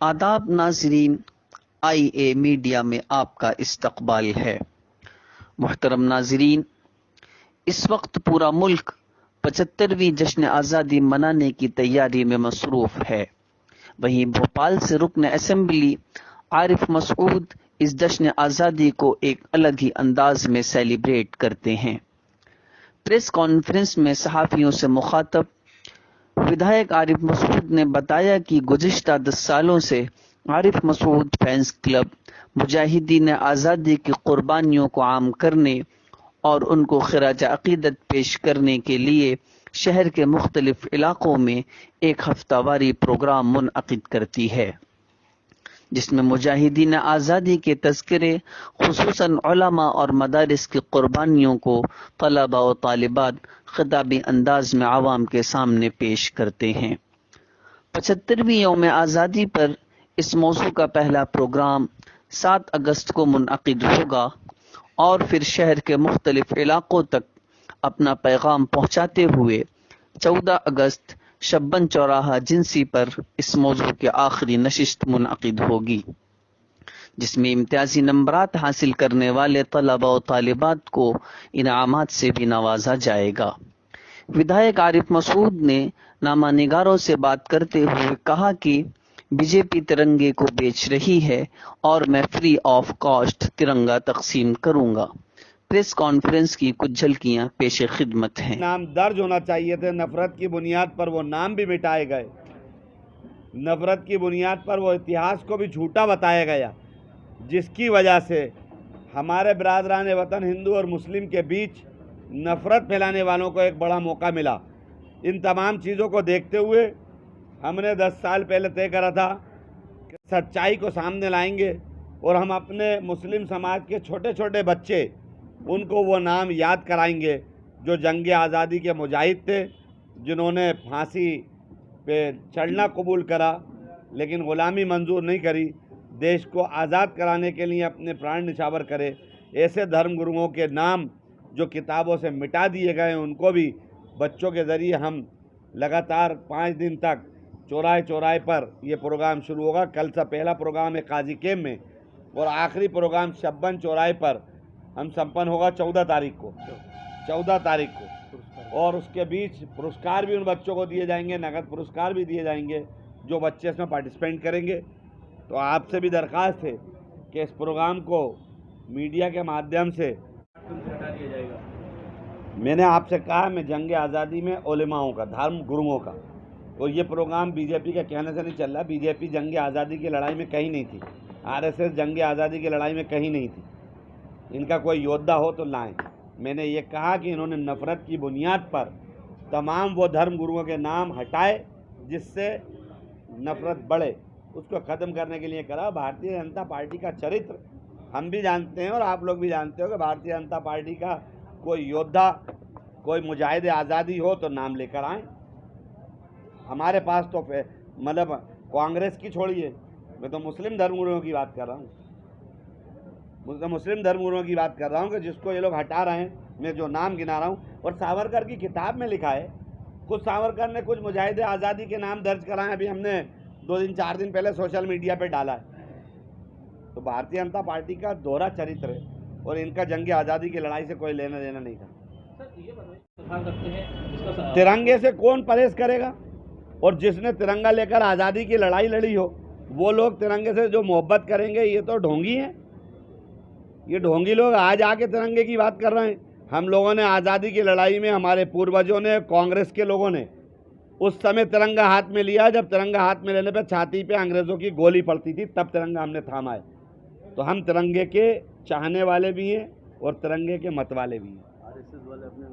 आदाब नाज़रीन, IA media में आपका इस्तकबाल है। मुहतरम नाज़रीन, इस वक्त पूरा मुल्क 75वीं जश्न आज़ादी मनाने की तैयारी में मसरूफ है। वहीं भोपाल से रुकन असेंबली आरिफ मसूद इस जश्न आज़ादी को एक अलग ही अंदाज में सेलिब्रेट करते हैं। प्रेस कॉन्फ्रेंस में सहाफ़ियों से मुखातब विधायक आरिफ मसूद ने बताया कि गुज़िश्ता 10 सालों से आरिफ मसूद फैंस क्लब मुजाहिदीन आज़ादी की कुर्बानियों को आम करने और उनको खिराज अकीदत पेश करने के लिए शहर के मुख्तलिफ इलाकों में एक हफ्तावारी प्रोग्राम मुनअकिद करती है, जिसमें मुजाहिदीन आज़ादी के तज़किरे खुसूसन उलमा और मदारिस की कुर्बानियों को तलबा व तालिबात खिताबी अंदाज में आवाम के सामने पेश करते हैं। 75वीं यौम आज़ादी पर इस मौजू का पहला प्रोग्राम 7 अगस्त को मुनअकिद होगा और फिर शहर के मुख्तलिफ इलाकों तक अपना पैगाम पहुंचाते हुए 14 अगस्त शब्बन चौराहा जिनसी पर इस मौजू के आखिरी नशिस्त मुनअकिद होगी, जिसमें इम्तियाजी नंबरात हासिल करने वाले तलबा और तालिबात को इनामात से भी नवाजा जाएगा। विधायक आरिफ मसूद ने नामानिगारों से बात करते हुए कहा कि बीजेपी तिरंगे को बेच रही है और मैं फ्री ऑफ कॉस्ट तिरंगा तकसीम करूंगा। प्रेस कॉन्फ्रेंस की कुछ झलकियां पेश खिदमत हैं। नाम दर्ज होना चाहिए थे, नफरत की बुनियाद पर वो नाम भी मिटाए गए। नफरत की बुनियाद पर वो इतिहास को भी झूठा बताया गया, जिसकी वजह से हमारे बिरादरान वतन हिंदू और मुस्लिम के बीच नफरत फैलाने वालों को एक बड़ा मौका मिला। इन तमाम चीज़ों को देखते हुए हमने 10 साल पहले तय करा था कि सच्चाई को सामने लाएंगे और हम अपने मुस्लिम समाज के छोटे छोटे बच्चे उनको वो नाम याद कराएंगे जो जंग आज़ादी के मुजाहिद थे, जिन्होंने फांसी पे चढ़ना कबूल करा लेकिन ग़ुलामी मंजूर नहीं करी, देश को आज़ाद कराने के लिए अपने प्राण निछावर करे। ऐसे धर्म गुरुओं के नाम जो किताबों से मिटा दिए गए उनको भी बच्चों के ज़रिए हम लगातार 5 दिन तक चौराहे चौराहे पर ये प्रोग्राम शुरू होगा। कल से पहला प्रोग्राम है काजी कैम में और आखिरी प्रोग्राम शब्बन चौराहे पर हम संपन्न होगा 14 तारीख को। और उसके बीच पुरस्कार भी उन बच्चों को दिए जाएंगे, नगद पुरस्कार भी दिए जाएंगे जो बच्चे इसमें पार्टिसिपेट करेंगे। तो आपसे भी दरख्वास्त है कि इस प्रोग्राम को मीडिया के माध्यम से हटा दिया जाएगा। मैंने आपसे कहा मैं जंग आज़ादी में उलेमाओं का, धर्म गुरुओं का, और ये प्रोग्राम बीजेपी के कहने से नहीं चल रहा। बीजेपी जंग आज़ादी की लड़ाई में कहीं नहीं थी, आरएसएस जंग आज़ादी की लड़ाई में कहीं नहीं थी। इनका कोई योद्धा हो तो लाएं। मैंने ये कहा कि इन्होंने नफ़रत की बुनियाद पर तमाम वो धर्म गुरुओं के नाम हटाए जिससे नफ़रत बढ़े, उसको ख़त्म करने के लिए करा। भारतीय जनता पार्टी का चरित्र हम भी जानते हैं और आप लोग भी जानते हो कि भारतीय जनता पार्टी का कोई योद्धा, कोई मुजाहिद आज़ादी हो तो नाम लेकर आएँ। हमारे पास तो मतलब कांग्रेस की छोड़िए, मैं तो मुस्लिम धर्मगुरुओं की बात कर रहा हूँ, मुस्लिम धर्मगुरुओं की बात कर रहा हूँ कि जिसको ये लोग हटा रहे हैं। मैं जो नाम गिना रहा हूँ और सावरकर की किताब में लिखा है, कुछ सावरकर ने कुछ मुजाहिद आज़ादी के नाम दर्ज कराए, अभी हमने 2 दिन 4 दिन पहले सोशल मीडिया पे डाला है। तो भारतीय जनता पार्टी का दोहरा चरित्र है और इनका जंग आज़ादी की लड़ाई से कोई लेना देना नहीं था। तिरंगे से कौन परहेज करेगा? और जिसने तिरंगा लेकर आज़ादी की लड़ाई लड़ी हो वो लोग तिरंगे से जो मोहब्बत करेंगे, ये तो ढोंगी हैं। ये ढोंगी लोग आज आके तिरंगे की बात कर रहे हैं। हम लोगों ने आज़ादी की लड़ाई में, हमारे पूर्वजों ने, कांग्रेस के लोगों ने उस समय तिरंगा हाथ में लिया जब तिरंगा हाथ में लेने पे छाती पे अंग्रेज़ों की गोली पड़ती थी, तब तिरंगा हमने थामा है। तो हम तिरंगे के चाहने वाले भी हैं और तिरंगे के मत वाले भी हैं। आरएसएस वाले अपने